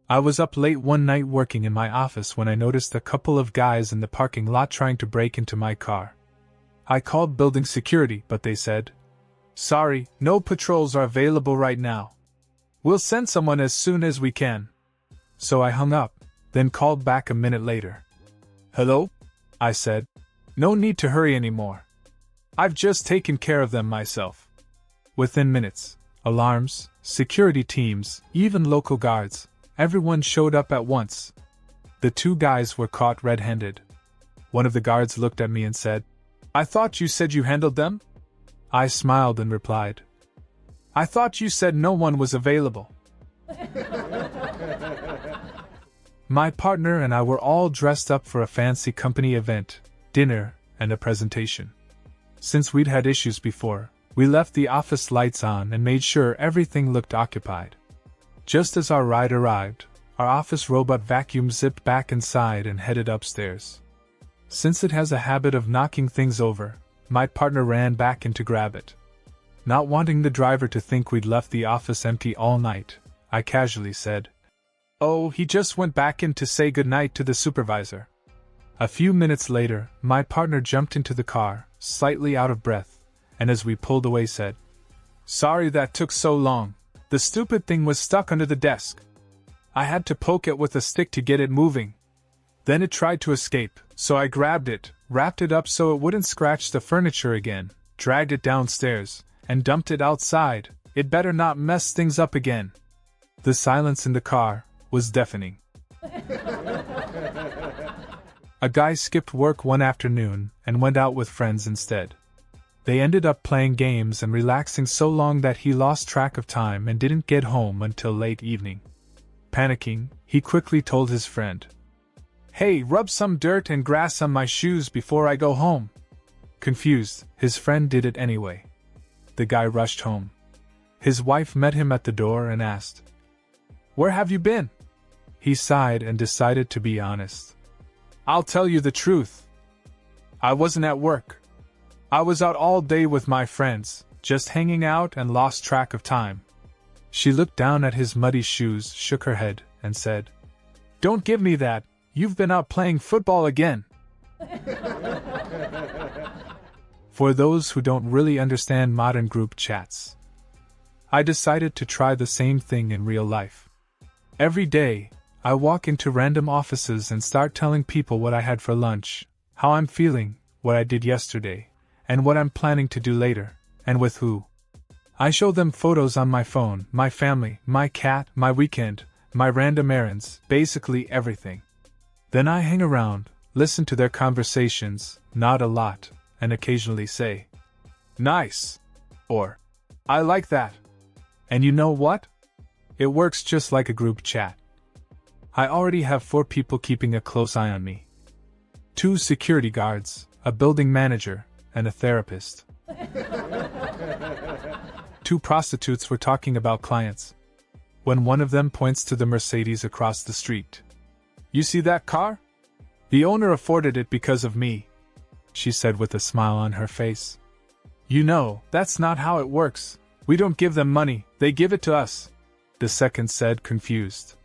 I was up late one night working in my office when I noticed a couple of guys in the parking lot trying to break into my car. I called building security, but they said, "Sorry, no patrols are available right now. We'll send someone as soon as we can." So I hung up, then called back a minute later. "Hello?" I said. "No need to hurry anymore. I've just taken care of them myself." Within minutes, alarms, security teams, even local guards, everyone showed up at once. The two guys were caught red-handed. One of the guards looked at me and said, "I thought you said you handled them?" I smiled and replied, "I thought you said no one was available." My partner and I were all dressed up for a fancy company event, dinner, and a presentation. Since we'd had issues before, we left the office lights on and made sure everything looked occupied. Just as our ride arrived, our office robot vacuum zipped back inside and headed upstairs. Since it has a habit of knocking things over, my partner ran back in to grab it. Not wanting the driver to think we'd left the office empty all night, I casually said, "Oh, he just went back in to say goodnight to the supervisor." A few minutes later, my partner jumped into the car, slightly out of breath, and as we pulled away said, "Sorry that took so long. The stupid thing was stuck under the desk. I had to poke it with a stick to get it moving. Then it tried to escape, so I grabbed it, wrapped it up so it wouldn't scratch the furniture again, dragged it downstairs, and dumped it outside. It better not mess things up again." The silence in the car was deafening. A guy skipped work one afternoon and went out with friends instead. They ended up playing games and relaxing so long that he lost track of time and didn't get home until late evening. Panicking, he quickly told his friend, "Hey, rub some dirt and grass on my shoes before I go home." Confused, his friend did it anyway. The guy rushed home. His wife met him at the door and asked, "Where have you been?" He sighed and decided to be honest. "I'll tell you the truth. I wasn't at work. I was out all day with my friends, just hanging out and lost track of time." She looked down at his muddy shoes, shook her head, and said, "Don't give me that. You've been out playing football again." For those who don't really understand modern group chats, I decided to try the same thing in real life. Every day, I walk into random offices and start telling people what I had for lunch, how I'm feeling, what I did yesterday, and what I'm planning to do later, and with who. I show them photos on my phone, my family, my cat, my weekend, my random errands, basically everything. Then I hang around, listen to their conversations, nod a lot, and occasionally say, "Nice," or "I like that." And you know what? It works just like a group chat. I already have 4 people keeping a close eye on me. 2 security guards, a building manager, and a therapist. 2 prostitutes were talking about clients, when one of them points to the Mercedes across the street. "You see that car? The owner afforded it because of me," she said with a smile on her face. "You know, that's not how it works. We don't give them money, they give it to us," the second said, confused.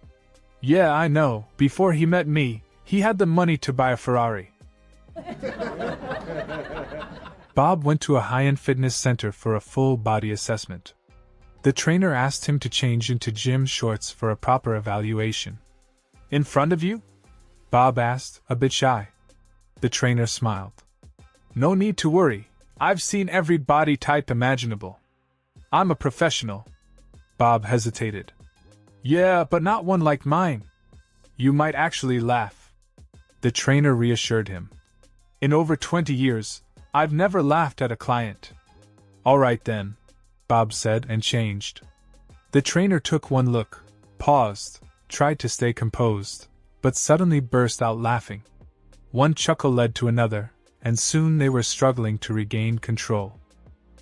"Yeah, I know, before he met me, he had the money to buy a Ferrari." Bob went to a high-end fitness center for a full body assessment. The trainer asked him to change into gym shorts for a proper evaluation. "In front of you?" Bob asked, a bit shy. The trainer smiled. "No need to worry, I've seen every body type imaginable. I'm a professional." Bob hesitated. "Yeah, but not one like mine. You might actually laugh." The trainer reassured him. "In over 20 years, I've never laughed at a client." "All right then," Bob said and changed. The trainer took one look, paused, tried to stay composed, but suddenly burst out laughing. One chuckle led to another, and soon they were struggling to regain control.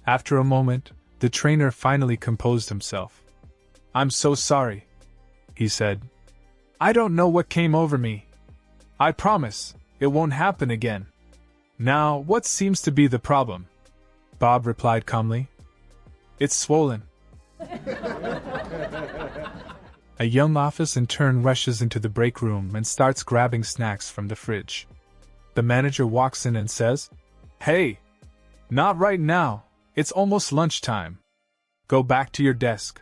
After a moment, the trainer finally composed himself. "I'm so sorry," he said. "I don't know what came over me. I promise, it won't happen again." "Now, what seems to be the problem?" Bob replied calmly. "It's swollen." A young office intern rushes into the break room and starts grabbing snacks from the fridge. The manager walks in and says, "Hey! Not right now, it's almost lunchtime. Go back to your desk."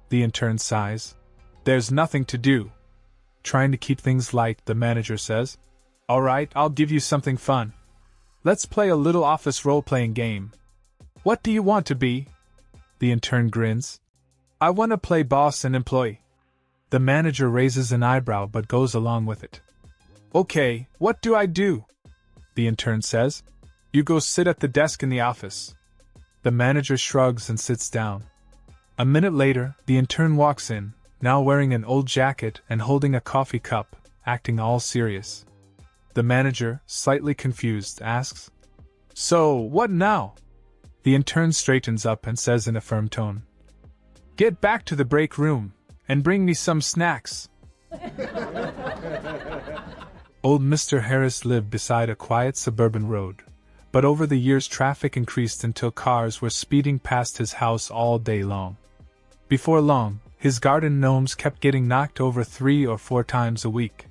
The intern sighs. "There's nothing to do." Trying to keep things light, the manager says, "Alright, I'll give you something fun. Let's play a little office role-playing game. What do you want to be?" The intern grins. "I want to play boss and employee." The manager raises an eyebrow but goes along with it. "Okay, what do I do?" The intern says. "You go sit at the desk in the office." The manager shrugs and sits down. A minute later, the intern walks in, now wearing an old jacket and holding a coffee cup, acting all serious. The manager, slightly confused, asks, "So, what now?" The intern straightens up and says in a firm tone, "Get back to the break room and bring me some snacks." Old Mr. Harris lived beside a quiet suburban road, but over the years traffic increased until cars were speeding past his house all day long. Before long, his garden gnomes kept getting knocked over 3 or 4 times a week.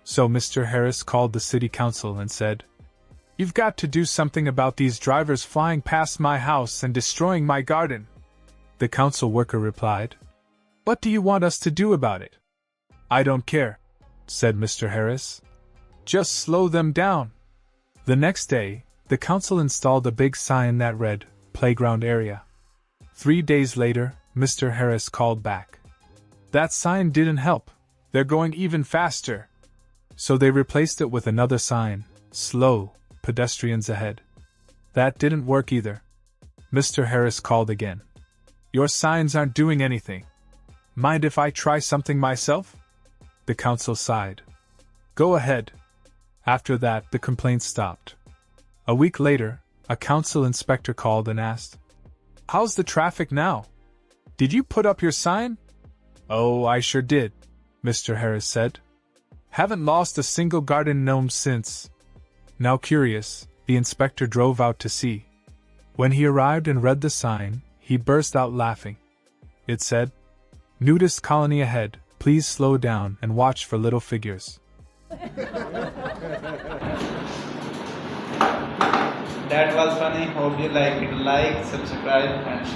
So Mr. Harris called the city council and said, "You've got to do something about these drivers flying past my house and destroying my garden." The council worker replied, "What do you want us to do about it?" "I don't care," said Mr. Harris. "Just slow them down." The next day, the council installed a big sign that read, "Playground Area." 3 days later, Mr. Harris called back. "That sign didn't help. They're going even faster." So they replaced it with another sign, "Slow, pedestrians ahead." That didn't work either. Mr. Harris called again. "Your signs aren't doing anything. Mind if I try something myself?" The council sighed. "Go ahead." After that, the complaints stopped. A week later, a council inspector called and asked, "How's the traffic now? Did you put up your sign?" "Oh, I sure did," Mr. Harris said. "Haven't lost a single garden gnome since." Now curious, the inspector drove out to see. When he arrived and read the sign, he burst out laughing. It said, "Nudist colony ahead, please slow down and watch for little figures." That was funny. Hope you like it. Like, subscribe, and share.